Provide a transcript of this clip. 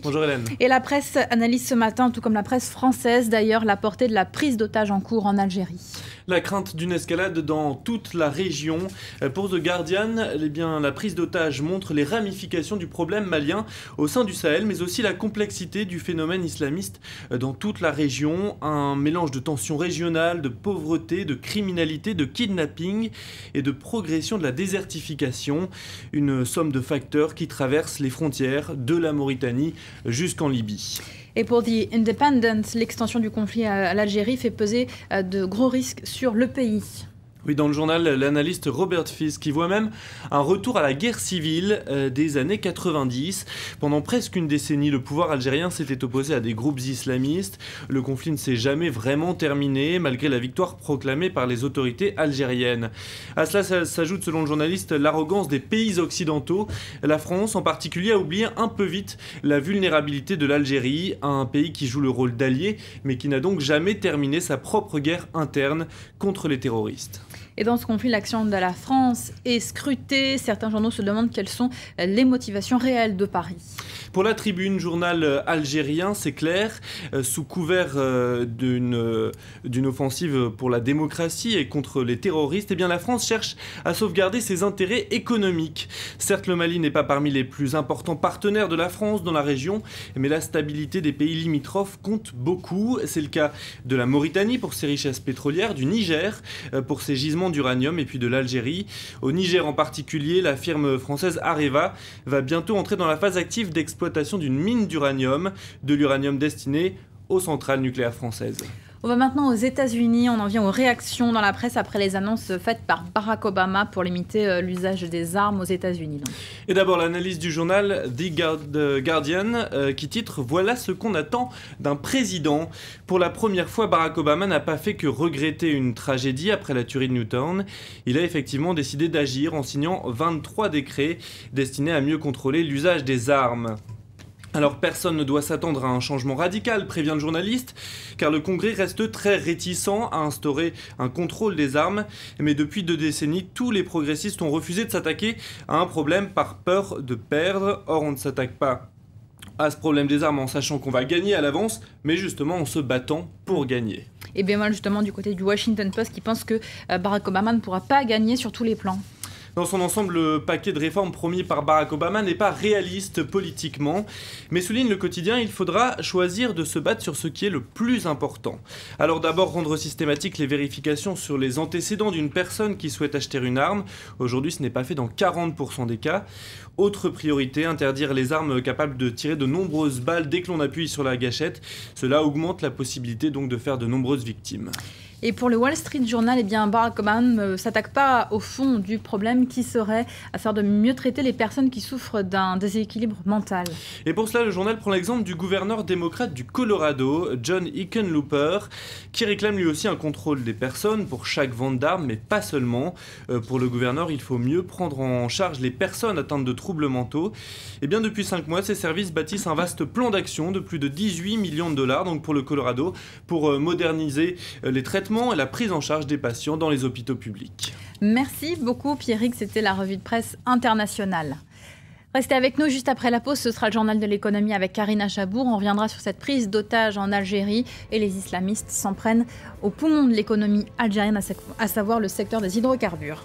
Bonjour Hélène. Et la presse analyse ce matin, tout comme la presse française d'ailleurs, la portée de la prise d'otages en cours en Algérie. La crainte d'une escalade dans toute la région. Pour The Guardian, la prise d'otages montre les ramifications du problème malien au sein du Sahel, mais aussi la complexité du phénomène islamiste dans toute la région. Un mélange de tensions régionales, de pauvreté, de criminalité, de kidnapping et de progression de la désertification. Une somme de facteurs qui traversent les frontières de la Mauritanie jusqu'en Libye. Et pour The Independent, l'extension du conflit à l'Algérie fait peser de gros risques sur le pays. Oui, dans le journal, l'analyste Robert Fisk qui voit même un retour à la guerre civile des années 90. Pendant presque une décennie, le pouvoir algérien s'était opposé à des groupes islamistes. Le conflit ne s'est jamais vraiment terminé, malgré la victoire proclamée par les autorités algériennes. À cela s'ajoute, selon le journaliste, l'arrogance des pays occidentaux. La France, en particulier, a oublié un peu vite la vulnérabilité de l'Algérie, un pays qui joue le rôle d'allié, mais qui n'a donc jamais terminé sa propre guerre interne contre les terroristes. Et dans ce conflit, l'action de la France est scrutée. Certains journaux se demandent quelles sont les motivations réelles de Paris. Pour la Tribune, journal algérien, c'est clair, sous couvert d'une offensive pour la démocratie et contre les terroristes, eh bien la France cherche à sauvegarder ses intérêts économiques. Certes, le Mali n'est pas parmi les plus importants partenaires de la France dans la région, mais la stabilité des pays limitrophes compte beaucoup. C'est le cas de la Mauritanie pour ses richesses pétrolières, du Niger pour ses gisements d'uranium et puis de l'Algérie. Au Niger en particulier, la firme française Areva va bientôt entrer dans la phase active d'exploitation d'une mine d'uranium, de l'uranium destiné aux centrales nucléaires françaises. On va maintenant aux États-Unis. On en vient aux réactions dans la presse après les annonces faites par Barack Obama pour limiter l'usage des armes aux États-Unis. Et d'abord l'analyse du journal The Guardian qui titre « Voilà ce qu'on attend d'un président ». Pour la première fois, Barack Obama n'a pas fait que regretter une tragédie après la tuerie de Newtown. Il a effectivement décidé d'agir en signant 23 décrets destinés à mieux contrôler l'usage des armes. Alors personne ne doit s'attendre à un changement radical, prévient le journaliste, car le Congrès reste très réticent à instaurer un contrôle des armes. Mais depuis 2 décennies, tous les progressistes ont refusé de s'attaquer à un problème par peur de perdre. Or, on ne s'attaque pas à ce problème des armes en sachant qu'on va gagner à l'avance, mais justement en se battant pour gagner. Et bien moi justement du côté du Washington Post qui pense que Barack Obama ne pourra pas gagner sur tous les plans. Dans son ensemble, le paquet de réformes promis par Barack Obama n'est pas réaliste politiquement, mais souligne le quotidien, il faudra choisir de se battre sur ce qui est le plus important. Alors d'abord, rendre systématique les vérifications sur les antécédents d'une personne qui souhaite acheter une arme. Aujourd'hui, ce n'est pas fait dans 40% des cas. Autre priorité, interdire les armes capables de tirer de nombreuses balles dès que l'on appuie sur la gâchette. Cela augmente la possibilité donc de faire de nombreuses victimes. Et pour le Wall Street Journal, eh bien Barack Obama ne s'attaque pas au fond du problème qui serait à faire de mieux traiter les personnes qui souffrent d'un déséquilibre mental. Et pour cela, le journal prend l'exemple du gouverneur démocrate du Colorado, John Hickenlooper, qui réclame lui aussi un contrôle des personnes pour chaque vente d'armes, mais pas seulement. Pour le gouverneur, il faut mieux prendre en charge les personnes atteintes de troubles mentaux. Et bien depuis 5 mois, ces services bâtissent un vaste plan d'action de plus de 18 millions de dollars donc pour le Colorado, pour moderniser les traitements et la prise en charge des patients dans les hôpitaux publics. Merci beaucoup Pierrick, c'était la revue de presse internationale. Restez avec nous juste après la pause, ce sera le journal de l'économie avec Karina Chabour. On reviendra sur cette prise d'otages en Algérie et les islamistes s'en prennent au poumon de l'économie algérienne, à savoir le secteur des hydrocarbures.